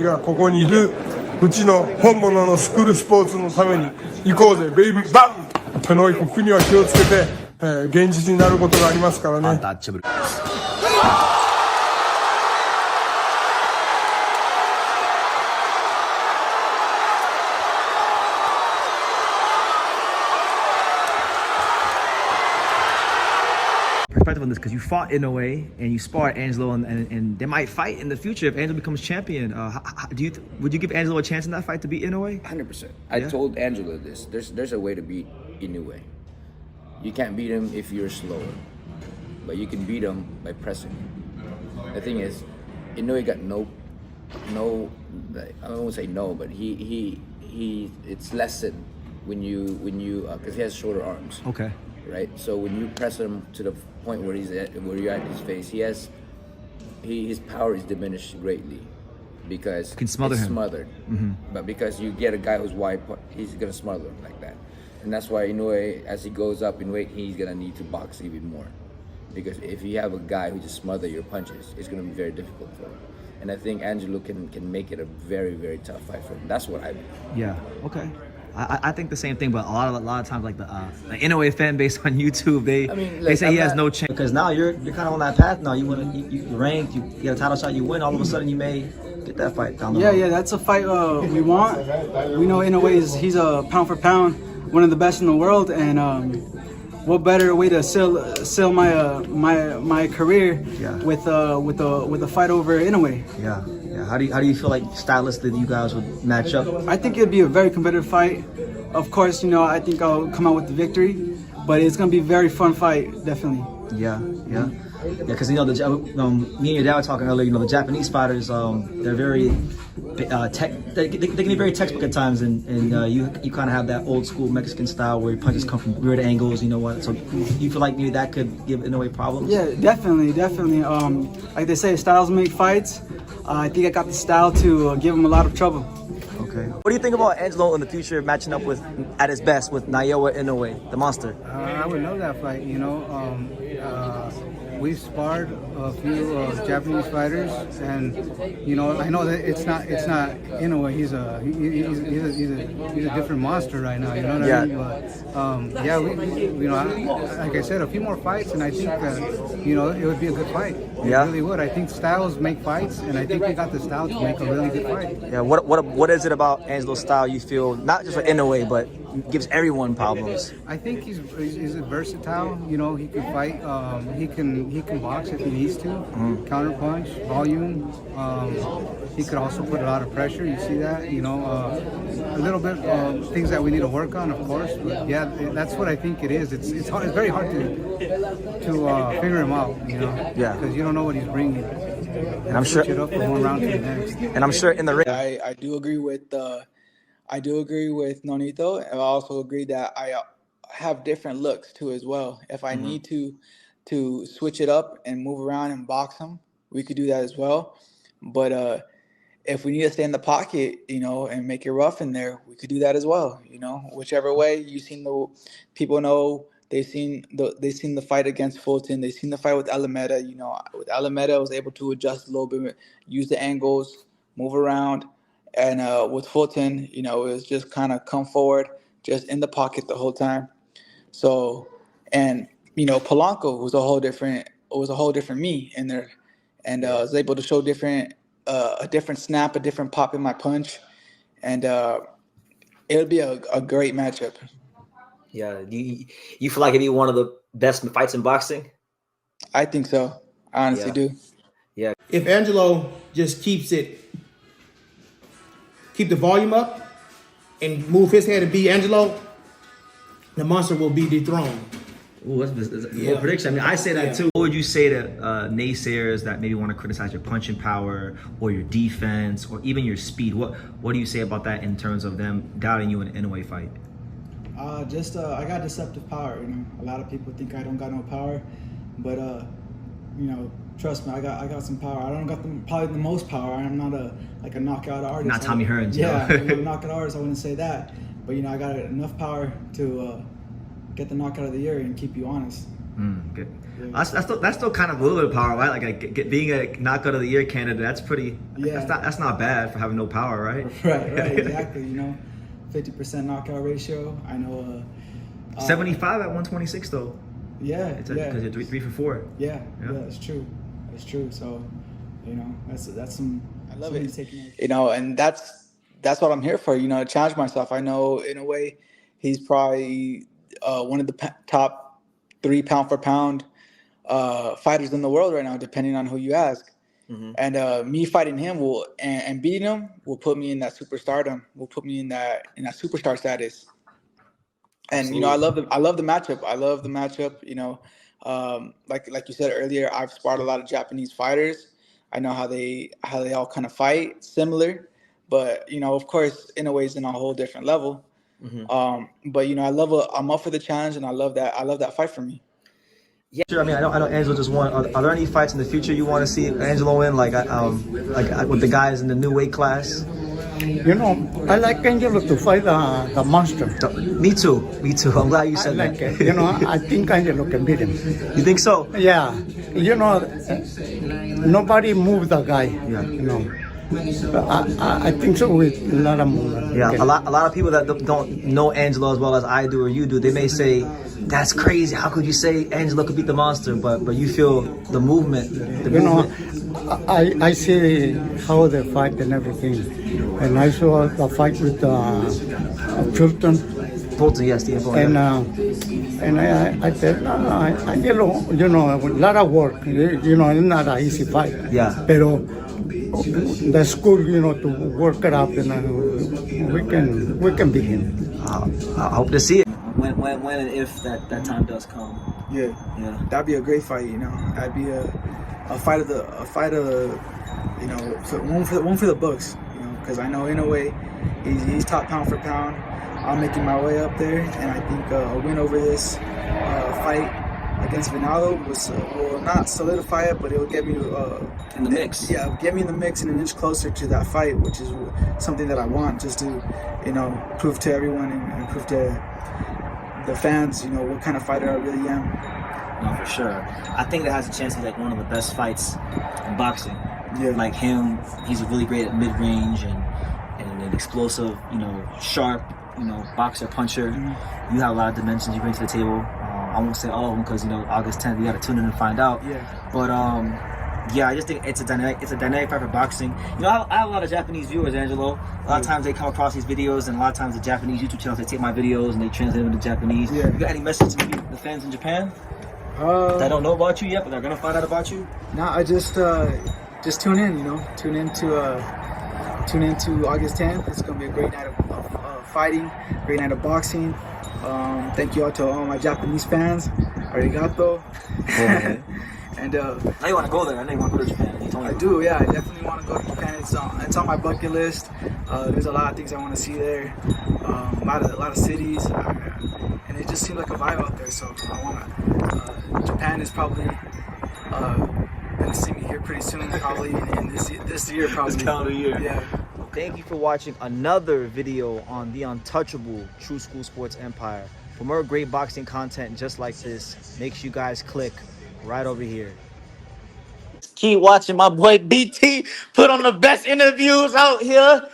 がここにいるうちの本物のスクールスポーツのために行こうぜベイビーバン。この国は気をつけて、現実になることがありますからね。Perspective on this because you fought Inoue and you sparred Angelo and they might fight in the future if Angelo becomes champion. Would you give Angelo a chance in that fight to beat Inoue? 100%. I told Angelo this. There's a way to beat Inoue. You can't beat him if you're slower, but you can beat him by pressing. The thing is, Inoue got no. I don't want to say no, but it's lessened when you because he has shorter arms. Okay. Right. So when you press him to the point where you're at his face, his power is diminished greatly because you can smother him. Smothered. Mm-hmm. But because you get a guy who's wide, he's gonna smother him like that, and that's why Inoue, as he goes up in weight, he's gonna need to box even more, because if you have a guy who just smother your punches, it's gonna be very difficult for him. And I think Angelo can make it a very, very tough fight for him. That's what I believe. Yeah. Okay. I think the same thing, but a lot of times, like the Inoue fan base on YouTube, they say he has no chance. Because now you're kind of on that path now. You ranked, you get a title shot, you win. All of a sudden, you may get that fight down the road. Yeah, that's a fight we want. We know Inoue he's a pound for pound, one of the best in the world, and what better way to sell my career with a fight over Inoue? Yeah. How do you feel like stylistically you guys would match up? I think it'd be a very competitive fight. Of course, I think I'll come out with the victory, but it's gonna be a very fun fight, definitely. Yeah. Because me and your dad were talking earlier. The Japanese fighters, they're very they can be very textbook at times, and you kind of have that old school Mexican style where your punches come from weird angles. You know what? So you feel like maybe that could give Inoue problems? Yeah, definitely. Like they say, styles make fights. I think I got the style to give him a lot of trouble. Okay. What do you think about Angelo in the future matching up at his best with Naoya Inoue, the monster? I would love that fight. We've sparred a few Japanese fighters, and I know that it's not Inoue. He's a different monster right now. You know what I mean? But, like I said, a few more fights, and I think it would be a good fight. It really would. I think styles make fights, and I think we got the style to make a really good fight. Yeah. What is it about Angelo's style you feel not just for Inoue but gives everyone problems? I think he's versatile. He can fight. He can box if he needs to. Counter punch, volume. He could also put a lot of pressure. You see that? A little bit things that we need to work on, of course. But yeah, that's what I think it is. It's very hard to figure him out. Because you don't know what he's bringing. And I'm sure. Switch it up from one round to the next. And I'm sure in the ring. I do agree with Nonito, and I also agree that I have different looks too as well. If I need to switch it up and move around and box him, we could do that as well. But if we need to stay in the pocket, and make it rough in there, we could do that as well. Whichever way. People know they've seen the fight against Fulton. They've seen the fight with Alameda. With Alameda, I was able to adjust a little bit, use the angles, move around. And with Fulton, it was just kind of come forward, just in the pocket the whole time. So, and Polanco was a whole different me in there, and I was able to show a different snap, a different pop in my punch, and it would be a great matchup. Yeah, you feel like it'd be one of the best fights in boxing? I think so. I honestly do. Yeah. If Angelo just keep the volume up and move his head and beat Angelo, the monster will be dethroned. Ooh, that's a prediction. I say that too. What would you say to naysayers that maybe want to criticize your punching power or your defense or even your speed? What do you say about that in terms of them doubting you in an Inoue fight? I got deceptive power. A lot of people think I don't got no power, but trust me, I got some power. I don't got probably the most power. I'm not a knockout artist. Not Tommy Hearns. Yeah, I'm not a knockout artist. I wouldn't say that, but I got enough power to get the knockout of the year and keep you honest. Good. That's still kind of a little bit of power, right? Like being a knockout of the year candidate, that's pretty. Yeah. That's not bad for having no power, right? Right, exactly. 50% knockout ratio. I know. 75 at 126 though. Yeah, because you're 3 for 4. Yeah, it's true. It's true. So, that's some. I love it. And that's what I'm here for. Challenge myself. I know in a way, he's probably one of the top 3 pound for pound fighters in the world right now, depending on who you ask. And me fighting him and beating him will put me in that superstardom. Will put me in that superstar status. And I love the matchup. I love the matchup. Like you said earlier, I've sparred a lot of Japanese fighters. I know how they all kind of fight similar, but of course, Inoue's in a whole different level. But I'm up for the challenge, and I love that fight for me. Yeah, sure. I mean, I know Angelo just won. Are there any fights in the future you want to see Angelo win, like with the guys in the new weight class? I like Angelo to fight the monster. Me too. I'm glad you said that. It. I think Angelo can beat him. You think so? Yeah. Nobody moved the guy. Yeah. I think so with a lot of movement. Yeah, a lot of people that don't know Angelo as well as I do or you do, they may say, that's crazy. How could you say Angelo could beat the monster? But you feel the movement. I see how they fight and everything. And I saw the fight with Fulton, yes, the info. And I said, Angelo, a lot of work. It's not an easy fight. Yeah. Pero the school, to work it up, and we can beat him. I hope to see it when and if that time does come. Yeah. That'd be a great fight. That'd be a fight of the one for the books. Because I know in a way he's top pound for pound. I'm making my way up there, and I think a win over this fight against Vinalo will not solidify it, but it will get me in the mix. Yeah, get me in the mix and an inch closer to that fight, which is something that I want, just to prove to everyone and prove to the fans, what kind of fighter I really am. No, for sure. I think that has a chance to be like one of the best fights in boxing. Yeah. Like him, he's really great at mid-range and an explosive, sharp, boxer, puncher. You have a lot of dimensions you bring to the table. I won't say all of them because August 10th, you got to tune in and find out. Yeah. But I just think it's a dynamic fight for boxing. I have a lot of Japanese viewers, Angelo. A lot of times they come across these videos, and a lot of times the Japanese YouTube channels, they take my videos and they translate them into Japanese. Yeah. You got any message to maybe the fans in Japan that don't know about you yet, but they're gonna find out about you? Nah, I just tune in. Tune into August 10th. It's gonna be a great night of fighting, great night of boxing. Thank you all to all my Japanese fans. Arigato. And now you want to go there. I know you want to go to Japan. You told me. I do, yeah. I definitely want to go to Japan. It's on my bucket list. There's a lot of things I want to see there. A lot of cities, and it just seems like a vibe out there. So I want to. Japan is probably gonna see me here pretty soon. Probably in this year, probably. This calendar year. Yeah. Thank you for watching another video on the untouchable True School Sports Empire. For more great boxing content just like this, make sure you guys click right over here. Keep watching my boy BT put on the best interviews out here.